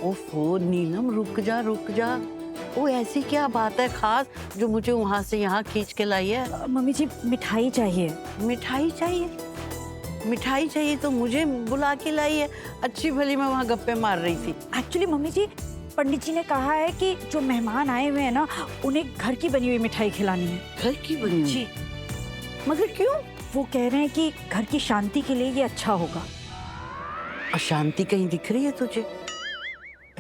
ओफो नीलम, रुक जा। वो ऐसी क्या बात है खास जो मुझे वहाँ से यहाँ खींच के लाई है? मम्मी जी मिठाई चाहिए। मिठाई चाहिए? मिठाई चाहिए तो मुझे बुला के लाई है। अच्छी भली मैं वहाँ गप्पे मार रही थी। एक्चुअली मम्मी जी पंडित जी ने कहा है कि जो मेहमान आए हुए हैं ना उन्हें घर की बनी हुई मिठाई खिलानी है। घर की बनी हुई? जी। मगर क्यों? वो कह रहे हैं कि घर की शांति के लिए ये अच्छा होगा। अशांति कहीं दिख रही है तुझे?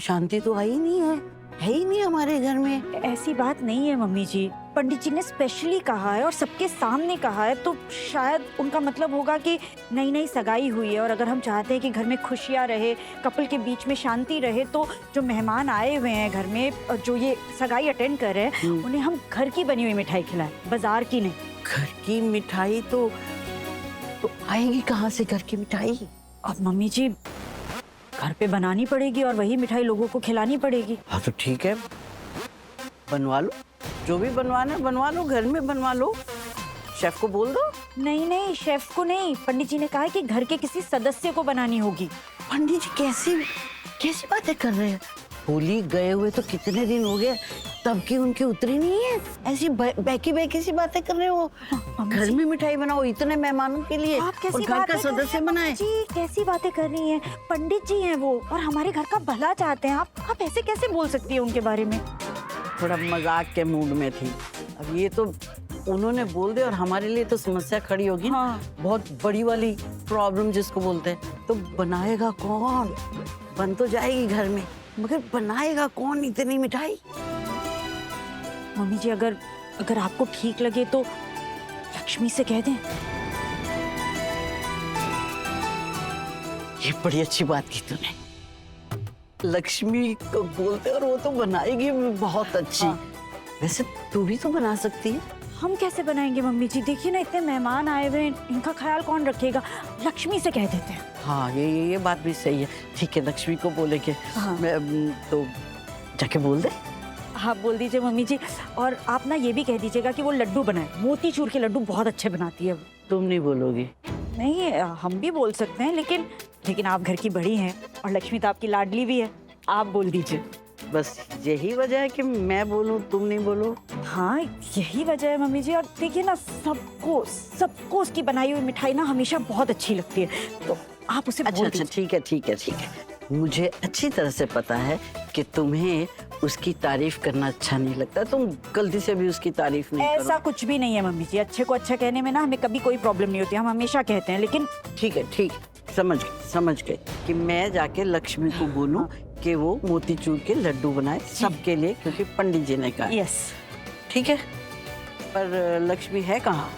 शांति तो आई नहीं है ही नहीं हमारे घर में। ऐसी बात नहीं है मम्मी जी, पंडित जी ने स्पेशली कहा है और सबके सामने कहा है, तो शायद उनका मतलब होगा कि नई नई सगाई हुई है और अगर हम चाहते हैं कि घर में खुशियाँ रहे, कपल के बीच में शांति रहे, तो जो मेहमान आए हुए हैं घर में, जो ये सगाई अटेंड कर रहे हैं, उन्हें हम घर की बनी हुई मिठाई खिलाएं, बाजार की नहीं। घर की मिठाई तो आएगी कहाँ से घर की मिठाई? अब मम्मी जी घर पे बनानी पड़ेगी और वही मिठाई लोगों को खिलानी पड़ेगी। हाँ तो ठीक है, बनवा लो, जो भी बनवाना है बनवा लो, घर में बनवा लो। शेफ को बोल दो। नहीं शेफ को नहीं, पंडित जी ने कहा है कि घर के किसी सदस्य को बनानी होगी। पंडित जी कैसी बातें कर रहे हैं? होली गए हुए तो कितने दिन हो गए, तब की उनकी उतरी नहीं है। ऐसी बैकी सी बातें कर रहे हो। घर में मिठाई बनाओ इतने मेहमानों के लिए, आप कैसी और घर का सदस्य बनाए। जी कैसी बातें कर रही हैं? पंडित जी हैं वो और हमारे घर का भला चाहते हैं। आप ऐसे कैसे बोल सकती हैं उनके बारे में? थोड़ा मजाक के मूड में थी। अब ये तो उन्होंने बोल दिया और हमारे लिए तो समस्या खड़ी होगी। हाँ। बहुत बड़ी वाली प्रॉब्लम जिसको बोलते हैं। तो बनाएगा कौन? बन तो जाएगी घर में, मगर बनाएगा कौन इतनी मिठाई? मम्मी जी अगर आपको ठीक लगे तो लक्ष्मी से कह दें। ये बड़ी अच्छी बात की तूने। लक्ष्मी को बोलते और वो तो बनाएगी बहुत अच्छी। हाँ। वैसे तू भी तो बना सकती है। हम कैसे बनाएंगे मम्मी जी? देखिए ना इतने मेहमान आए हुए हैं, इनका ख्याल कौन रखेगा? लक्ष्मी से कह देते हैं। हाँ ये बात भी सही है। ठीक है लक्ष्मी को बोलेंगे। हाँ। तो जाके बोल दे। हाँ बोल दीजिए मम्मी जी। और आप ना ये भी कह दीजिएगा कि वो लड्डू बनाए, मोतीचूर के लड्डू बहुत अच्छे बनाती है वो। तुम नहीं बोलोगी? नहीं हम भी बोल सकते हैं, लेकिन आप घर की बड़ी हैं और लक्ष्मी तो आपकी लाडली भी है, आप बोल दीजिए। बस यही वजह है कि मैं बोलूं तुम नहीं बोलो? हाँ यही वजह है मम्मी जी। और देखिए ना सबको उसकी बनाई हुई मिठाई ना हमेशा बहुत अच्छी लगती है, तो आप उसे बोल अच्छा ठीक है। मुझे अच्छी तरह से पता है कि तुम्हें उसकी तारीफ करना अच्छा नहीं लगता। तुम गलती से भी उसकी तारीफ नहीं करो। ऐसा कुछ भी नहीं है मम्मी जी, अच्छे को अच्छा कहने में ना हमें कभी कोई प्रॉब्लम नहीं होती, हम हमेशा कहते हैं। लेकिन ठीक है समझ गए कि मैं जाके लक्ष्मी को बोलूं कि वो मोतीचूर के लड्डू बनाए सबके लिए, क्योंकि पंडित जी ने कहा। यस ठीक है, पर लक्ष्मी है कहाँ?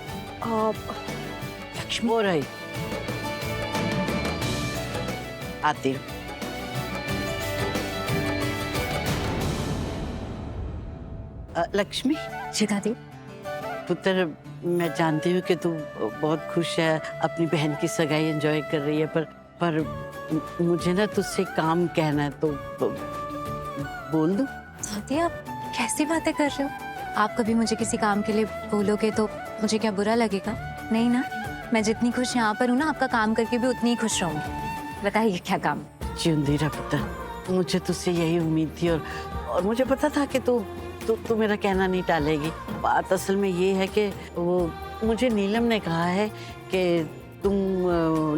लक्ष्मी वो रही, आती हूँ। लक्ष्मी। जी दादी। पुत्र, मैं जानती हूँ कि तू बहुत खुश है, अपनी बहन की सगाई एंजॉय कर रही है, पर मुझे ना तुझसे काम कहना है, तो बोल दूँ? दादी आप कैसी बातें कर रहे हो? आप कभी मुझे किसी काम के लिए बोलोगे तो मुझे क्या बुरा लगेगा? नहीं ना, मैं जितनी खुश यहाँ पर हूँ ना, आपका काम करके भी उतनी ही खुश रहूंगी। बताइए क्या काम? जिंदी रह पुत्र, मुझे तुझसे यही उम्मीद थी और मुझे पता था कि तू मेरा कहना नहीं टालेगी। बात असल में ये है कि वो मुझे नीलम ने कहा है कि तुम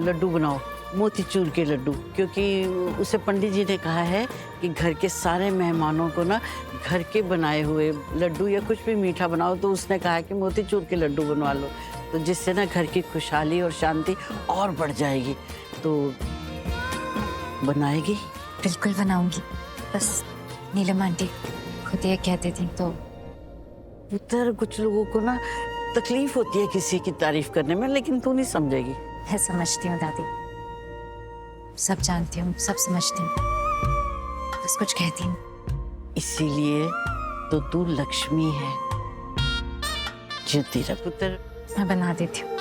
लड्डू बनाओ, मोतीचूर के लड्डू, क्योंकि उसे पंडित जी ने कहा है कि घर के सारे मेहमानों को ना घर के बनाए हुए लड्डू या कुछ भी मीठा बनाओ, तो उसने कहा है कि मोतीचूर के लड्डू बनवा लो, तो जिससे ना घर की खुशहाली और शांति और बढ़ जाएगी। तो बनाएगी? बिल्कुल बनाऊंगी, बस नीलम आंटी खुद ये कहती थी तो। पुत्र, कुछ लोगों को ना तकलीफ होती है किसी की तारीफ करने में, लेकिन तू नहीं समझेगी। मैं समझती हूँ दादी, सब जानती हूँ, सब समझती हूँ, बस कुछ कहती हूँ। इसीलिए तो तू लक्ष्मी है। जीती रह पुत्र। मैं बना देती हूँ।